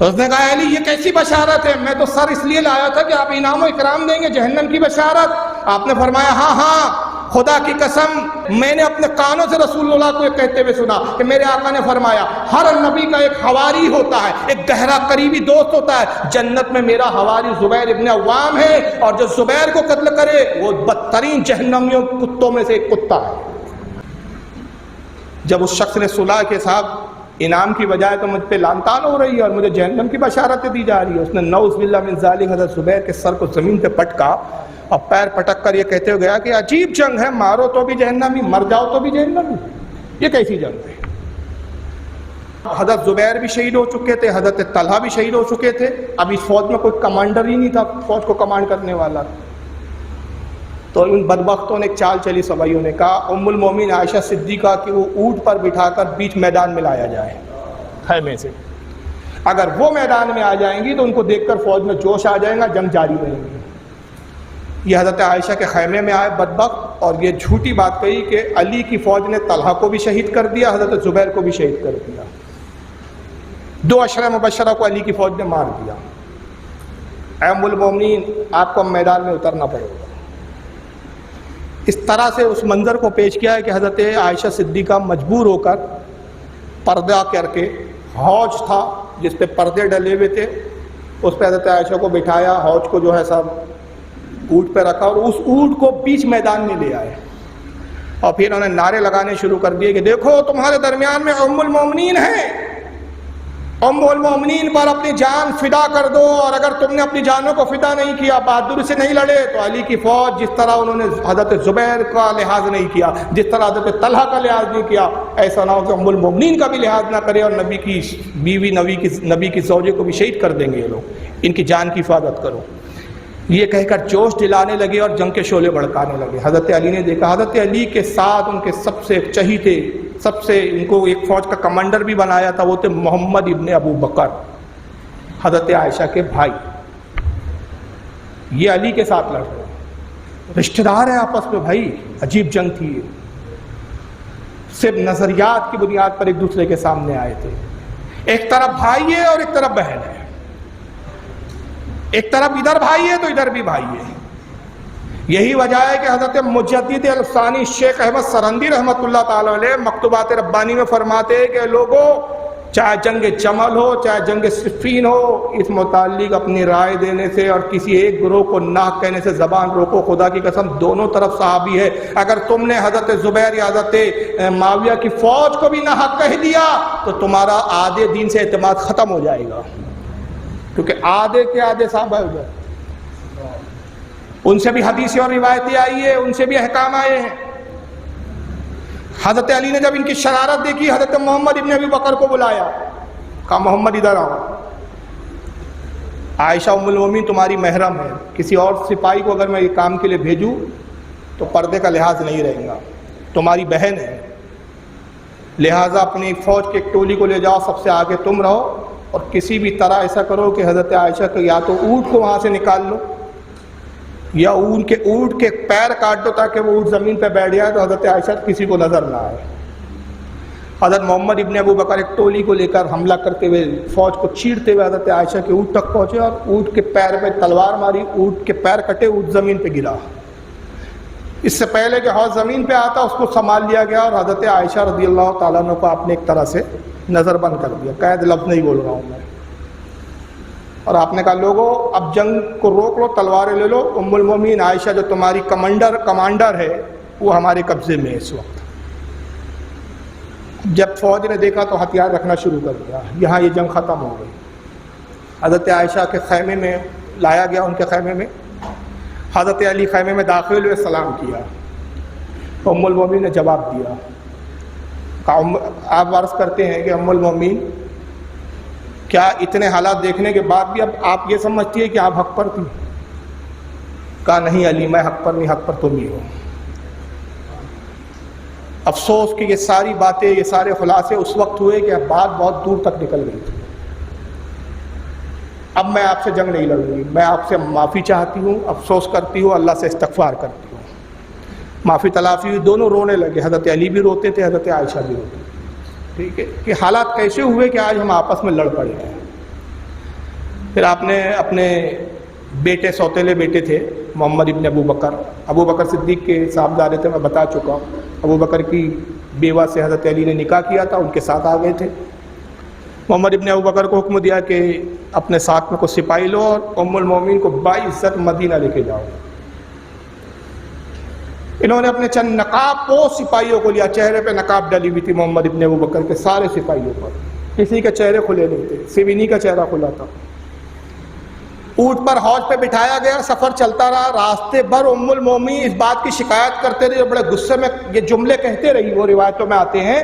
اس نے کہا علی یہ کیسی بشارت ہے؟ میں تو سر اس لیے لایا تھا کہ آپ انعام و اکرام دیں گے, جہنم کی بشارت. آپ نے فرمایا ہاں ہاں, خدا کی قسم میں نے اپنے کانوں سے رسول اللہ کو یہ کہتے ہوئے سنا کہ میرے آقا نے فرمایا ہر نبی کا ایک حواری ہوتا ہے, ایک گہرا قریبی دوست ہوتا ہے. جنت میں میرا حواری زبیر ابن عوام ہے, اور جو زبیر کو قتل کرے وہ بدترین جہنمیوں کتوں میں سے ایک کتا ہے. جب اس شخص نے سنا کہ صاحب انعام کی بجائے تو مجھ پہ لعن طعن ہو رہی ہے اور مجھے جہنم کی بشارتیں دی جا رہی ہے, اس نے نعوذ باللہ من ذالک حضرت زبیر کے سر کو زمین پہ پٹکا اور پیر پٹک کر یہ کہتے ہوئے گیا کہ عجیب جنگ ہے, مارو تو بھی جہنمی, مر جاؤ تو بھی جہنمی, یہ کیسی جنگ ہے؟ حضرت زبیر بھی شہید ہو چکے تھے, حضرت طلحہ بھی شہید ہو چکے تھے. اب اس فوج میں کوئی کمانڈر ہی نہیں تھا فوج کو کمانڈ کرنے والا. تو ان بدبختوں نے ایک چال چلی, سبائیوں نے کہا ام المومنین عائشہ صدیقہ کی وہ اونٹ پر بٹھا کر بیچ میدان میں لایا جائے خیمے سے. اگر وہ میدان میں آ جائیں گی تو ان کو دیکھ کر فوج میں جوش آ جائے گا, جنگ جاری رہے گی. یہ حضرت عائشہ کے خیمے میں آئے بدبخت اور یہ جھوٹی بات کہی کہ علی کی فوج نے طلحہ کو بھی شہید کر دیا, حضرت زبیر کو بھی شہید کر دیا. 2 اشرہ مبشرہ کو علی کی فوج نے مار دیا. اے ام المومنین آپ کو میدان میں اترنا پڑے گا. اس طرح سے اس منظر کو پیش کیا ہے کہ حضرت عائشہ صدیقہ مجبور ہو کر پردہ کر کے, حوض تھا جس پہ پردے ڈلے ہوئے تھے, اس پہ حضرت عائشہ کو بٹھایا, حوض کو جو ہے سب اونٹ پہ رکھا اور اس اونٹ کو بیچ میدان میں لے آئے اور پھر انہوں نے نعرے لگانے شروع کر دیے کہ دیکھو تمہارے درمیان میں ام المومنین ہیں, ام المومنین پر اپنی جان فدا کر دو, اور اگر تم نے اپنی جانوں کو فدا نہیں کیا, بہادری سے نہیں لڑے, تو علی کی فوج جس طرح انہوں نے حضرت زبیر کا لحاظ نہیں کیا, جس طرح حضرت طلحہ کا لحاظ نہیں کیا, ایسا نہ ہو کہ ام المومنین کا بھی لحاظ نہ کرے اور نبی کی بیوی نبی کی زوجے کو بھی شہید کر دیں گے یہ لوگ, ان کی جان کی حفاظت کرو. یہ کہہ کر جوش دلانے لگے اور جنگ کے شعلے بھڑکانے لگے. حضرت علی نے دیکھا, حضرت علی کے ساتھ ان کے سب سے چہیتے, سب سے ان کو ایک فوج کا کمانڈر بھی بنایا تھا, وہ تھے محمد ابن ابو بکر, حضرت عائشہ کے بھائی. یہ علی کے ساتھ لڑ رہے, رشتہ دار ہیں آپس میں بھائی. عجیب جنگ تھی, صرف نظریات کی بنیاد پر ایک دوسرے کے سامنے آئے تھے. ایک طرف بھائی ہے اور ایک طرف بہن ہے, ایک طرف ادھر بھائی ہے تو ادھر بھی بھائی ہے. یہی وجہ ہے کہ حضرت مجدد الثانی شیخ احمد سرندی رحمۃ اللہ تعالی علیہ مکتوبات ربانی میں فرماتے ہیں کہ لوگوں چاہے جنگ جمل ہو چاہے جنگ صفین ہو, اس متعلق اپنی رائے دینے سے اور کسی ایک گروہ کو ناک کہنے سے زبان روکو. خدا کی قسم دونوں طرف صحابی ہے. اگر تم نے حضرت زبیر یا حضرت معاویہ کی فوج کو بھی ناحق کہہ دیا تو تمہارا آدھے دین سے اعتماد ختم ہو جائے گا, کیونکہ آدھے کے آدھے صحابہ ہو جائے, ان سے بھی حدیثیں اور روایتیں آئی ہیں, ان سے بھی احکام آئے ہیں. حضرت علی نے جب ان کی شرارت دیکھی, حضرت محمد ابن ابی بکر کو بلایا, کہا محمد ادھر آؤ, عائشہ ام المومنین تمہاری محرم ہے, کسی اور سپاہی کو اگر میں یہ کام کے لیے بھیجوں تو پردے کا لحاظ نہیں رہے گا، تمہاری بہن ہے، لہٰذا اپنی فوج کے ایک ٹولی کو لے جاؤ، سب سے آگے تم رہو، اور کسی بھی طرح ایسا کرو کہ حضرت عائشہ کو یا تو اونٹ کو وہاں سے نکال لو یا اونٹ کے پیر کاٹ دو تاکہ وہ اونٹ زمین پہ بیٹھ جائے تو حضرت عائشہ کسی کو نظر نہ آئے۔ حضرت محمد ابن ابو بکر ایک ٹولی کو لے کر حملہ کرتے ہوئے، فوج کو چیرتے ہوئے حضرت عائشہ کے اونٹ تک پہنچے اور اونٹ کے پیر پہ تلوار ماری، اونٹ کے پیر کٹے، اونٹ زمین پہ گرا۔ اس سے پہلے کہ حوض زمین پہ آتا اس کو سنبھال لیا گیا اور حضرت عائشہ رضی اللہ تعالیٰ عنہ کو آپ نے ایک طرح سے نظر بند کر دیا، قید لفظ نہیں بول رہا ہوں میں، اور آپ نے کہا لوگو اب جنگ کو روک لو، تلواریں لے لو، ام المومنین عائشہ جو تمہاری کمانڈر ہے وہ ہمارے قبضے میں ہے اس وقت۔ جب فوج نے دیکھا تو ہتھیار رکھنا شروع کر دیا، یہاں یہ جنگ ختم ہو گئی۔ حضرت عائشہ کے خیمے میں لایا گیا، ان کے خیمے میں، حضرت علی خیمے میں داخل ہوئے، سلام کیا، ام المومنین نے جواب دیا۔ آپ عرض کرتے ہیں کہ ام المومنین کیا اتنے حالات دیکھنے کے بعد بھی اب آپ یہ سمجھتی ہے کہ آپ حق پر تھی؟ کہا نہیں علی، میں حق پر نہیں، حق پر تم ہی ہو۔ افسوس کہ یہ ساری باتیں، یہ سارے خلاصے اس وقت ہوئے کہ اب بات بہت دور تک نکل گئی تھی۔ اب میں آپ سے جنگ نہیں لڑوں گی، میں آپ سے معافی چاہتی ہوں، افسوس کرتی ہوں، اللہ سے استغفار کرتی ہوں۔ معافی تلافی ہوئی، دونوں رونے لگے، حضرت علی بھی روتے تھے، حضرت عائشہ بھی روتے تھے۔ ٹھیک ہے کہ حالات کیسے ہوئے کہ آج ہم آپس میں لڑ پڑے ہیں۔ پھر آپ نے اپنے بیٹے، سوتیلے بیٹے تھے محمد ابن ابو بکر صدیق کے صاحبزادے تھے، میں بتا چکا ہوں۔ ابو بکر کی بیوہ سے حضرت علی نے نکاح کیا تھا، ان کے ساتھ آ گئے تھے۔ محمد ابن ابو بکر کو حکم دیا کہ اپنے ساتھ میں کوئی سپاہی لو اور ام المومنین کو باعزت مدینہ لے کے جاؤ۔ انہوں نے اپنے چند نقاب پوش سپاہیوں کو لیا، چہرے پہ نقاب ڈلی ہوئی تھی محمد ابن ابو بکر کے سارے سپاہیوں پر، کسی کے چہرے کھلے نہیں تھے، صرف انہی کا چہرہ کھلا تھا۔ اونٹ پر حوض پہ بٹھایا گیا، سفر چلتا رہا، راستے بھر ام المومنین اس بات کی شکایت کرتے رہے، بڑے غصے میں یہ جملے کہتے رہی، وہ روایتوں میں آتے ہیں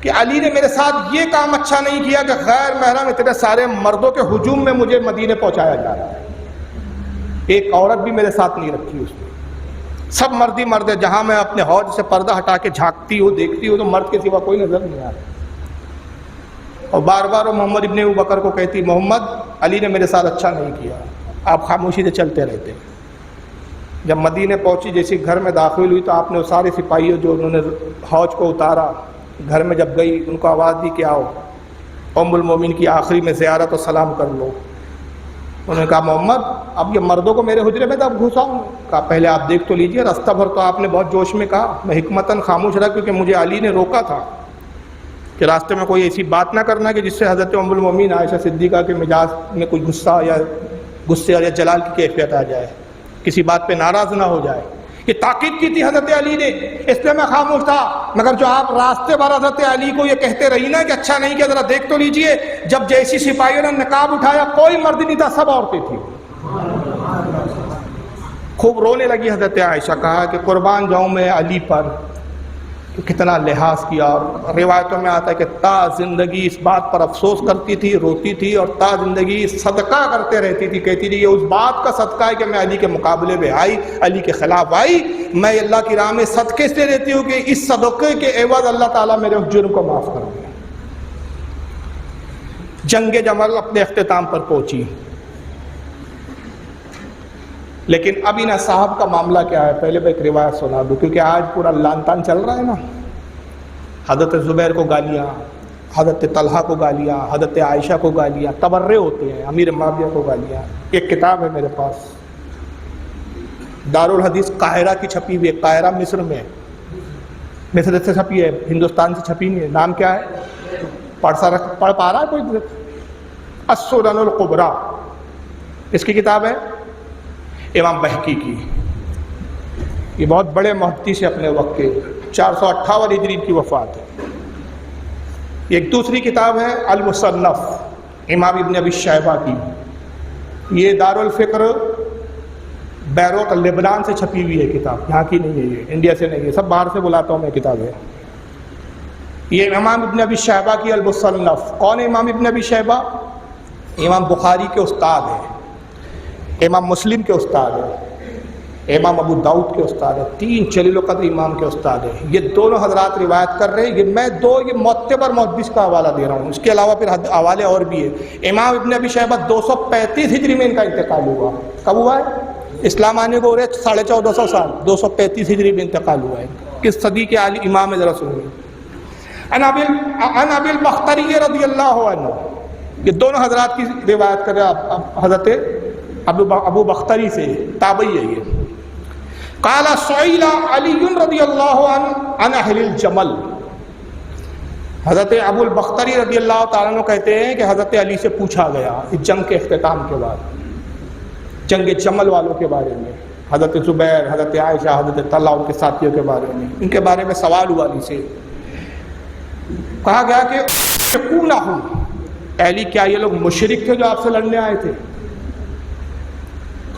کہ علی نے میرے ساتھ یہ کام اچھا نہیں کیا کہ غیر محرم اتنے سارے مردوں کے ہجوم میں مجھے مدینے پہنچایا جا رہا ہے، ایک عورت بھی میرے ساتھ نہیں رکھی اس نے، سب مرد ہی مرد ہے، جہاں میں اپنے حوض سے پردہ ہٹا کے جھانکتی ہوں، دیکھتی ہوں تو مرد کے سوا کوئی نظر نہیں آ رہا۔ اور بار بار وہ محمد ابن ابو بکر کو کہتی، محمد علی نے میرے ساتھ اچھا نہیں کیا، آپ خاموشی سے چلتے رہتے۔ جب مدینے پہنچی، جیسے گھر میں داخل ہوئی تو آپ نے وہ سارے سپاہیوں جو انہوں نے حوض کو اتارا، گھر میں جب گئی ان کو آواز دی کہ آؤ ام المومنین کی آخری میں زیارت و سلام کر لو۔ انہوں نے کہا محمد اب یہ مردوں کو میرے حجرے میں تب گھساؤں؟ کہا پہلے آپ دیکھ تو لیجئے، راستہ بھر تو آپ نے بہت جوش میں کہا، میں حکمتاً خاموش رہا کیونکہ مجھے علی نے روکا تھا کہ راستے میں کوئی ایسی بات نہ کرنا کہ جس سے حضرت ام المومنین عائشہ صدیقہ کے مزاج میں کوئی غصے اور جلال کی کیفیت آ جائے، کسی بات پہ ناراض نہ ہو جائے۔ یہ تاکید کی تھی حضرت علی نے، اس لیے میں خاموش تھا۔ مگر جو آپ راستے بھر حضرت علی کو یہ کہتے رہی نا کہ اچھا نہیں کیا، ذرا دیکھ تو لیجئے، جب جیسی سپاہیوں نے نقاب اٹھایا کوئی مرد نہیں تھا، سب عورتیں تھیں۔ خوب رونے لگی حضرت عائشہ، کہا کہ قربان جاؤں میں علی پر کہ کتنا لحاظ کیا، اور روایتوں میں آتا ہے کہ تا زندگی اس بات پر افسوس کرتی تھی، روتی تھی، اور تا زندگی صدقہ کرتے رہتی تھی، کہتی تھی یہ اس بات کا صدقہ ہے کہ میں علی کے مقابلے میں آئی، علی کے خلاف آئی، میں اللہ کی راہ میں صدقے سے دیتی ہوں کہ اس صدقے کے عوض اللہ تعالیٰ میرے اس جرم کو معاف کر دے۔ جنگ جمل اپنے اختتام پر پہنچی، لیکن ابھی نہ صاحب کا معاملہ کیا ہے، پہلے میں ایک روایت سنا دوں کیونکہ آج پورا لان تان چل رہا ہے نا۔ حضرت زبیر کو گالیاں، حضرت طلحہ کو گالیاں، حضرت عائشہ کو گالیاں، تبرے ہوتے ہیں، امیر معاویہ کو گالیاں۔ ایک کتاب ہے میرے پاس، دارالحدیث قاہرہ کی چھپی ہوئی ہے، قاہرہ مصر میں، مصر سے چھپی ہے، ہندوستان سے چھپی نہیں ہے۔ نام کیا ہے؟ پڑھ پا رہا ہے کوئی؟ السنن الکبریٰ اس کی کتاب ہے، امام بہقی کی۔ یہ بہت بڑے محدث اپنے وقت کے، 458 ہجری کی وفات ہے۔ ایک دوسری کتاب ہے المصنف، امام ابن ابی شیبہ کی، یہ دارالفکر بیروت لبنان سے چھپی ہوئی ہے کتاب، یہاں کی نہیں ہے، یہ انڈیا سے نہیں ہے، سب باہر سے بلاتا ہوں میں کتاب ہے۔ یہ امام ابن ابی شیبہ کی المصنف۔ کون ہے امام ابن ابی شیبہ؟ امام بخاری کے استاد ہیں، امام مسلم کے استاد ہیں، امام ابو داؤد کے استاد ہیں، 3 جلیل القدر امام کے استاد ہیں. یہ دونوں حضرات روایت کر رہے ہیں. یہ میں یہ معتبر محدث کا حوالہ دے رہا ہوں. اس کے علاوہ پھر حوالے اور بھی ہیں. امام ابن ابی شیبہ 235 ہجری میں ان کا انتقال ہوا. کب ہوا ہے؟ اسلام آنے کو ہو رہے 1450 سال. 235 ہجری میں انتقال ہوا ہے. کس صدی کے عالی امام ذرا سنیے. عن ابی البختری رضی اللہ عنہ، یہ دونوں حضرات کی روایت کر رہے ہیں حضرت ابو بختری سے، تابعی ہے یہ. قال سئل علی رضی اللہ عنہ عن اہل الجمل. حضرت ابو البختری رضی اللہ تعالیٰ عنہ کہتے ہیں کہ حضرت علی سے پوچھا گیا اس جنگ کے اختتام کے بعد، جنگ جمل والوں کے بارے میں. حضرت زبیر، حضرت عائشہ، حضرت طلحہ ان کے ساتھیوں کے بارے میں، ان کے بارے میں سوال ہوا علی سے. کہا گیا کہ کون ہوں علی، کیا یہ لوگ مشرک تھے جو آپ سے لڑنے آئے تھے؟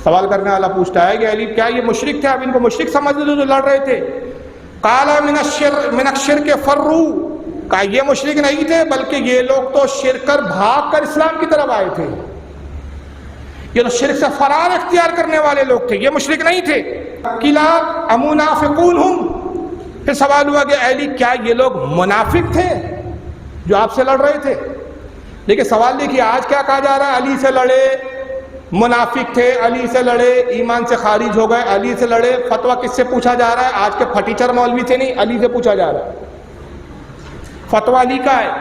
سوال کرنے والا پوچھتا ہے کہ علی کیا یہ مشرک تھے، آپ ان کو مشرک سمجھتے تھے جو لڑ رہے تھے؟ قال من الشرک فروا، کہا یہ مشرک نہیں تھے بلکہ یہ لوگ تو شرک کر بھاگ کر اسلام کی طرف آئے تھے. یہ تو شرک سے فرار اختیار کرنے والے لوگ تھے، یہ مشرک نہیں تھے. قیلا امنافقون ہم، پھر سوال ہوا کہ علی کیا یہ لوگ منافق تھے جو آپ سے لڑ رہے تھے؟ لیکن سوال دیکھیے آج کیا کہا جا رہا ہے، علی سے لڑے منافق تھے، علی سے لڑے ایمان سے خارج ہو گئے، علی سے لڑے. فتویٰ کس سے پوچھا جا رہا ہے؟ آج کے پھٹیچر مولوی سے نہیں، علی سے پوچھا جا رہا ہے. فتویٰ علی کا ہے.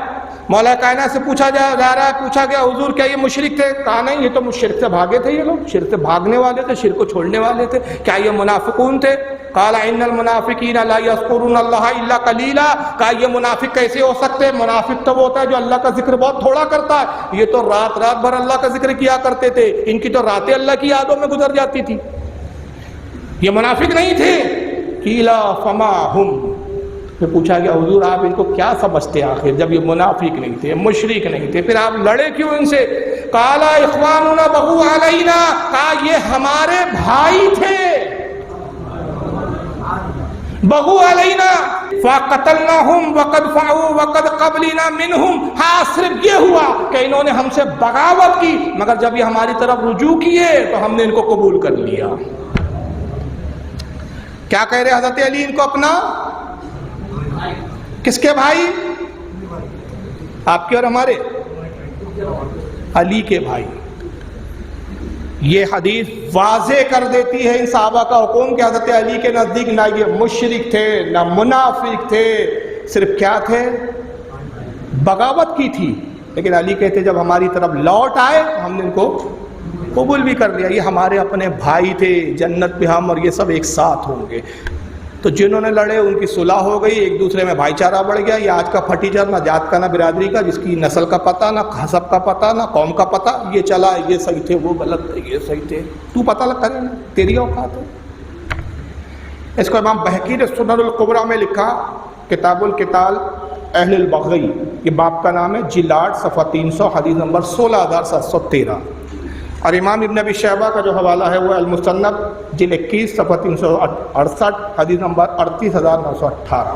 مولا کائنات سے پوچھا جا رہا ہے، پوچھا گیا حضور کیا یہ مشرک تھے؟ کہا نہیں، یہ تو شرک سے بھاگے تھے، یہ لوگ شرک سے بھاگنے والے تھے، شرک کو چھوڑنے والے تھے. کیا یہ منافقون تھے؟ قال ان المنافقین لا یذکرون اللہ الا قلیلا، کہا یہ منافق کیسے ہو سکتے ہیں؟ منافق تو وہ ہوتا ہے جو اللہ کا ذکر بہت تھوڑا کرتا ہے. یہ تو رات بھر اللہ کا ذکر کیا کرتے تھے، ان کی تو راتیں اللہ کی یادوں میں گزر جاتی تھی. یہ منافق نہیں تھے. قیلا فما ہم، پھر پوچھا گیا حضور آپ ان کو کیا سمجھتے آخر، جب یہ منافق نہیں تھے، مشرک نہیں تھے، پھر آپ لڑے کیوں ان سے؟ قال اخواننا بغوا علینا، کہا یہ ہمارے بھائی تھے. بغوا علینا فقتلناہم وقد فعوا وقد قبلنا منہم، ہاں صرف یہ ہوا کہ انہوں نے ہم سے بغاوت کی مگر جب یہ ہماری طرف رجوع کیے تو ہم نے ان کو قبول کر لیا. کیا کہہ رہے حضرت علی ان کو اپنا؟ کس کے بھائی؟ آپ کے اور ہمارے؟ علی کے بھائی. یہ حدیث واضح کر دیتی ہے ان صحابہ کا حکم کہ حضرت علی کے نزدیک نہ یہ مشرک تھے نہ منافق تھے، صرف کیا تھے؟ بغاوت کی تھی. لیکن علی کہتے جب ہماری طرف لوٹ آئے ہم نے ان کو قبول بھی کر لیا، یہ ہمارے اپنے بھائی تھے، جنت پہ ہم اور یہ سب ایک ساتھ ہوں گے. تو جنہوں نے لڑے ان کی صلح ہو گئی، ایک دوسرے میں بھائی چارہ بڑھ گیا. یہ آج کا پھٹیچر نہ جات کا نہ برادری کا، جس کی نسل کا پتہ نہ حسب کا پتہ نہ قوم کا پتہ، یہ چلا یہ صحیح تھے وہ غلط تھے یہ صحیح تھے، تو پتہ لگتا ہے تیری اوقات ہے. اس کو امام بہقی نے سنن الکبریٰ میں لکھا، کتاب القتال اہل البغی، یہ باپ کا نام ہے، جلد 8 صفحہ 300 حدیث نمبر 16713. اور امام ابن ابی شیبہ کا جو حوالہ ہے وہ المصنف جلد 21 صفحہ 368 حدیث نمبر 38918.